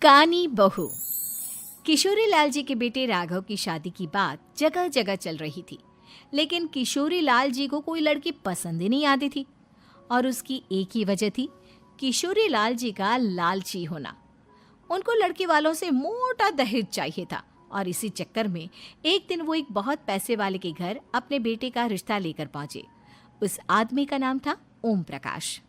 कानी बहू। किशोरी लाल जी के बेटे राघव की शादी की बात जगह जगह चल रही थी, लेकिन किशोरी लाल जी को कोई लड़की पसंद ही नहीं आती थी। और उसकी एक ही वजह थी, किशोरी लाल जी का लालची होना। उनको लड़की वालों से मोटा दहेज चाहिए था और इसी चक्कर में एक दिन वो एक बहुत पैसे वाले के घर अपने बेटे का रिश्ता लेकर पहुंचे। उस आदमी का नाम था ओम प्रकाश।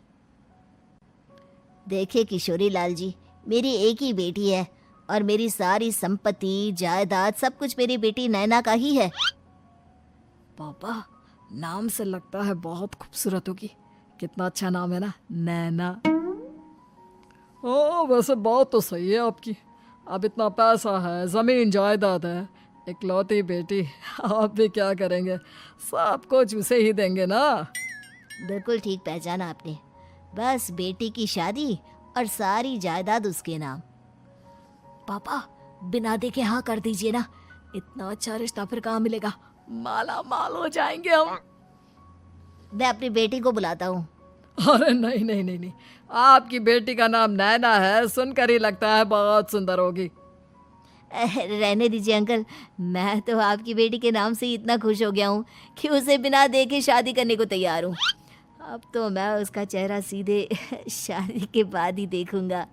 देखिए किशोरी लाल जी, मेरी एक ही बेटी है और मेरी सारी संपत्ति जायदाद सब कुछ मेरी बेटी नैना का ही है। पापा, नाम से लगता है बहुत खूबसूरत होगी। कितना अच्छा नाम है ना, नैना। ओ, वैसे बात तो सही है आपकी। अब इतना पैसा है, जमीन जायदाद है, इकलौती बेटी, आप भी क्या करेंगे? सब कुछ उसे ही देंगे ना। बिल्कुल ठीक पहचाना आपने। बस बेटी की शादी और सारी जायदाद उसके नाम। पापा, बिना देखे हाँ कर दीजिए ना। इतना अच्छा रिश्ता फिर कहाँ मिलेगा? माला माल हो जाएंगे हम। मैं अपनी बेटी को बुलाता हूँ। अरे नहीं नहीं नहीं नहीं, आपकी बेटी का नाम नैना है, सुनकर ही लगता है बहुत सुंदर होगी। रहने दीजिए अंकल, मैं तो आपकी बेटी के नाम से ही इतना खुश हो गया हूँ कि उसे बिना देखे शादी करने को तैयार हूँ। अब तो मैं उसका चेहरा सीधे शादी के बाद ही देखूंगा।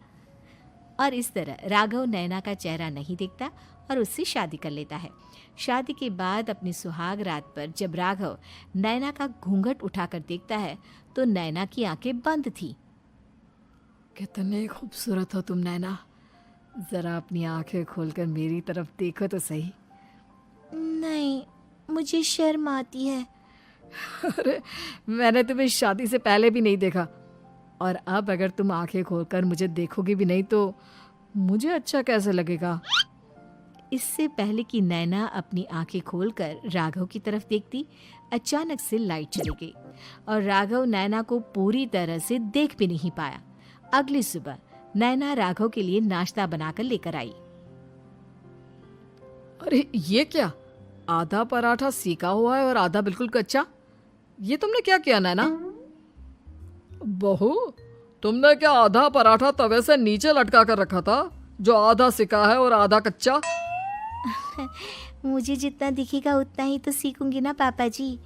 और इस तरह राघव नैना का चेहरा नहीं देखता और उससे शादी कर लेता है। शादी के बाद अपनी सुहाग रात पर जब राघव नैना का घूंघट उठाकर देखता है तो नैना की आंखें बंद थी। कितनी खूबसूरत हो तुम नैना, जरा अपनी आंखें खोलकर मेरी तरफ देखो तो सही। नहीं, मुझे शर्म आती है। अरे, मैंने तुम्हें शादी से पहले भी नहीं देखा, और अब अगर तुम आंखें खोलकर मुझे देखोगी भी नहीं तो मुझे अच्छा कैसे लगेगा? इससे पहले कि नैना अपनी आंखें खोलकर राघव की तरफ देखती, अचानक से लाइट चली गई और राघव नैना को पूरी तरह से देख भी नहीं पाया। अगली सुबह नैना राघव के लिए नाश्ता बनाकर लेकर आई। अरे ये क्या, आधा पराठा सीका हुआ है और आधा बिल्कुल कच्चा। ये तुमने क्या किया नैना? बहू, तुमने क्या आधा पराठा तवे से नीचे लटका कर रखा था, जो आधा सिका है और आधा कच्चा? मुझे जितना दिखेगा उतना ही तो सीखूंगी ना पापा जी।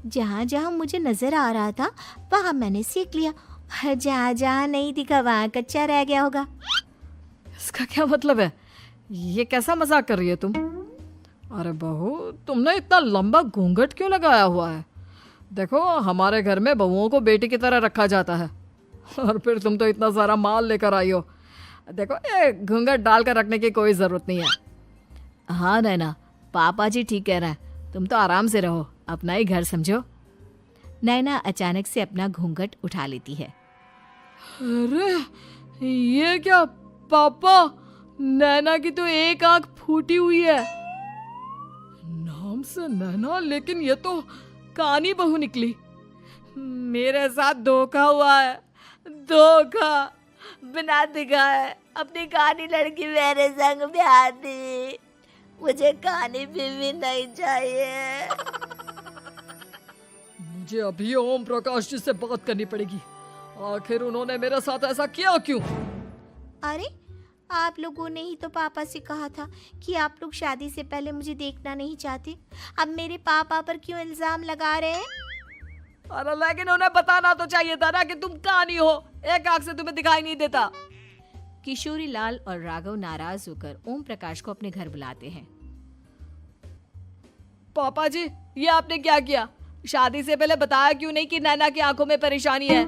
जहाँ जहाँ मुझे नजर आ रहा था वहाँ मैंने सीख लिया, जहाँ जहाँ नहीं दिखा वहाँ कच्चा रह गया होगा। इसका क्या मतलब है? ये कैसा मजाक कर रही है तुम? अरे बहू, तुमने इतना लंबा घूंघट क्यों लगाया हुआ है? देखो, हमारे घर में बहुओं को बेटी की तरह रखा जाता है, और फिर तुम तो इतना सारा माल लेकर आई हो। देखो, ये घूंघट डालकर रखने की कोई ज़रूरत नहीं है। हाँ नैना, पापा जी ठीक कह रहे हैं, तुम तो आराम से रहो, अपना ही घर समझो। नैना अचानक से अपना घूंघट उठा लेती है। अरे ये क्या पापा, नैना की तो एक आंख फूटी हुई है। नाम से नैना, लेकिन ये तो कानी बहू निकली। मेरे साथ धोखा हुआ है, धोखा। बिना दिखाए अपनी कानी लड़की मेरे संग ब्याह दी। मुझे कानी बीवी नहीं चाहिए। मुझे अभी ओम प्रकाश जी से बात करनी पड़ेगी। आखिर उन्होंने मेरे साथ ऐसा किया क्यों? अरे, आप लोगों ने ही तो पापा से कहा था कि आप लोग शादी से पहले मुझे देखना नहीं चाहते। अब मेरे पापा पर क्यों इल्जाम लगा रहे हैं? अरे लेकिन उन्हें बताना तो चाहिए था ना कि तुम कानी हो, एक आंख से तुम्हें दिखाई नहीं देता। किशोरी लाल और राघव नाराज होकर ओम प्रकाश को अपने घर बुलाते हैं। पापा जी, ये आपने क्या किया? शादी से पहले बताया क्यों नहीं कि नैना की आंखों में परेशानी है?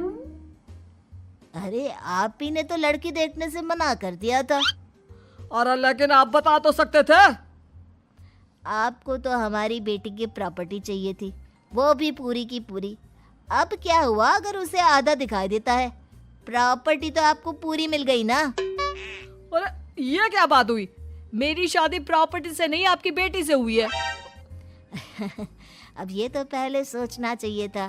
अरे, आप ही ने तो लड़की देखने से मना कर दिया था। और लेकिन आप बता तो सकते थे। आपको तो हमारी बेटी की प्रॉपर्टी चाहिए थी, वो भी पूरी की पूरी। अब क्या हुआ अगर उसे आधा दिखाई देता है? प्रॉपर्टी तो आपको पूरी मिल गई ना। अरे ये क्या बात हुई? मेरी शादी प्रॉपर्टी से नहीं, आपकी बेटी से हुई है। अब ये तो पहले सोचना चाहिए था,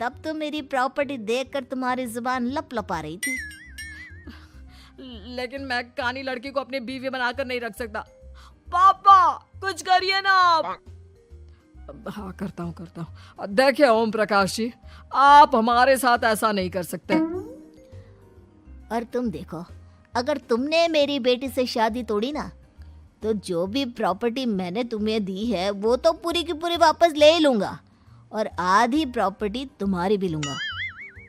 तब तो मेरी प्रॉपर्टी देखकर तुम्हारी जुबान लप लपा रही थी। लेकिन मैं कानी लड़की को अपनी बीवी बनाकर नहीं रख सकता। पापा, कुछ करिए ना आप। हाँ, करता हूँ। देखिए ओम प्रकाश जी, आप हमारे साथ ऐसा नहीं कर सकते। और तुम देखो, अगर तुमने मेरी बेटी से शादी तोड़ी ना, तो जो भी प्रॉपर्टी मैंने तुम्हें दी है वो तो पूरी की पूरी वापस ले ही लूँगा, और आधी प्रॉपर्टी तुम्हारी भी लूँगा।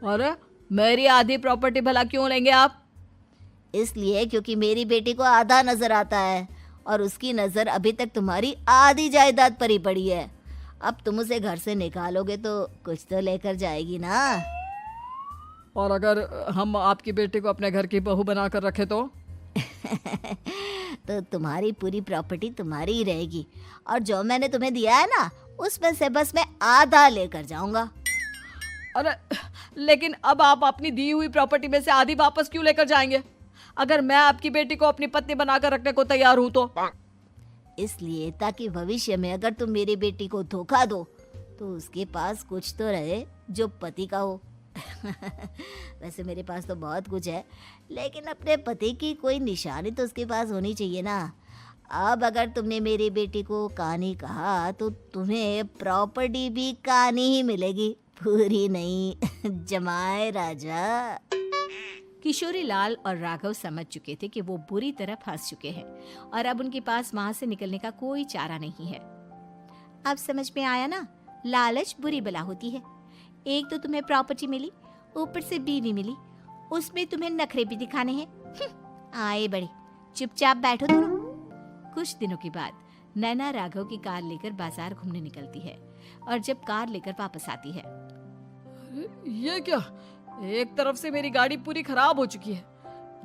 अरे मेरी आधी प्रॉपर्टी भला क्यों लेंगे आप? इसलिए क्योंकि मेरी बेटी को आधा नजर आता है और उसकी नज़र अभी तक तुम्हारी आधी जायदाद पर ही पड़ी है। अब तुम उसे घर से निकालोगे तो कुछ तो लेकर जाएगी ना। और अगर हम आपकी बेटी को अपने घर की बहू बना कर रखे तो? तो तुम्हारी पूरी प्रॉपर्टी तुम्हारी ही रहेगी, और जो मैंने तुम्हें दिया है ना, उसमें से बस मैं आधा लेकर जाऊंगा। अरे लेकिन अब आप अपनी दी हुई प्रॉपर्टी में से आधी वापस क्यों लेकर जाएंगे? अगर मैं आपकी बेटी को अपनी पत्नी बनाकर रखने को तैयार हूं तो? इसलिए ताकि भविष्य में अगर तुम मेरी बेटी को धोखा दो तो उसके पास कुछ तो रहे जो पति का हो। वैसे मेरे पास तो बहुत कुछ है, लेकिन अपने पति की कोई निशानी तो उसके पास होनी चाहिए ना। अब अगर तुमने मेरी बेटी को कानी कहा तो तुम्हें प्रॉपर्टी भी कानी ही मिलेगी, पूरी नहीं। जमाए राजा। किशोरी लाल और राघव समझ चुके थे कि वो बुरी तरह फंस चुके हैं और अब उनके पास वहां से निकलने का कोई चारा नहीं है। अब समझ में आया ना, लालच बुरी बला होती है। एक तो तुम्हें प्रॉपर्टी मिली, ऊपर से बीवी मिली, उसमें तुम्हें नखरे भी दिखाने हैं। आए बड़े, चुपचाप बैठो दोनों। कुछ दिनों के बाद नैना राघव की कार लेकर बाजार घूमने निकलती है और जब कार लेकर वापस आती है, ये क्या? एक तरफ से मेरी गाड़ी पूरी खराब हो चुकी है।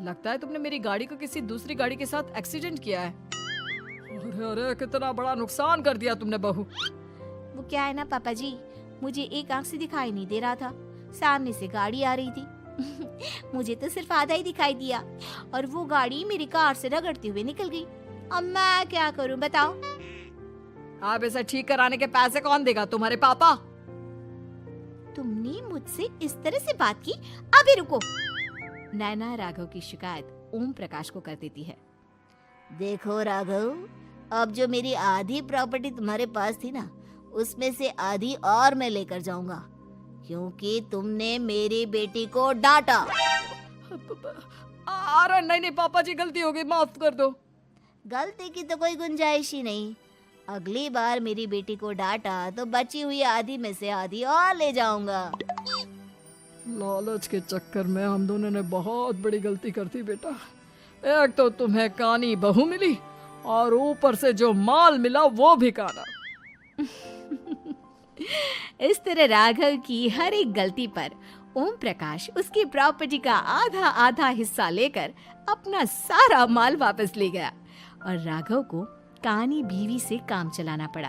लगता है तुमने मेरी गाड़ी को किसी दूसरी गाड़ी के साथ एक्सीडेंट किया है। अरे अरे कितना बड़ा नुकसान कर दिया तुमने बहू। वो क्या है ना पापा जी, मुझे एक आंख से दिखाई नहीं दे रहा था, सामने से गाड़ी आ रही थी। मुझे तो सिर्फ आधा ही दिखाई दिया और वो गाड़ी मेरी कार से रगड़ते हुए निकल गई। अब मैं क्या करूं बताओ? आप इसे ठीक कराने के पैसे कौन देगा? तुम्हारे पापा? तुमने मुझसे इस तरह से बात की? अभी रुको। नैना राघव की शिकायत ओम प्रकाश को कर देती है। देखो राघव, अब जो मेरी आधी प्रॉपर्टी तुम्हारे पास थी ना, उसमें से आधी और मैं लेकर जाऊंगा, क्योंकि तुमने मेरी बेटी को डांटा। अरे नहीं नहीं पापा जी, गलती हो गई, माफ कर दो। गलती की तो कोई गुंजाइश ही नहीं। अगली बार मेरी बेटी को डांटा तो बची हुई आधी में से आधी और ले जाऊंगा। लालच के चक्कर में हम दोनों ने बहुत बड़ी गलती कर दी बेटा। एक तो तुम्हें कानी बहू मिली और ऊपर से जो माल मिला वो भी काना। इस तरह राघव की हर एक गलती पर ओम प्रकाश उसकी प्रॉपर्टी का आधा आधा हिस्सा लेकर अपना सारा माल वापस ले गया और राघव को कानी बीवी से काम चलाना पड़ा।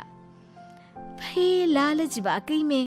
भाई लालच वाकई में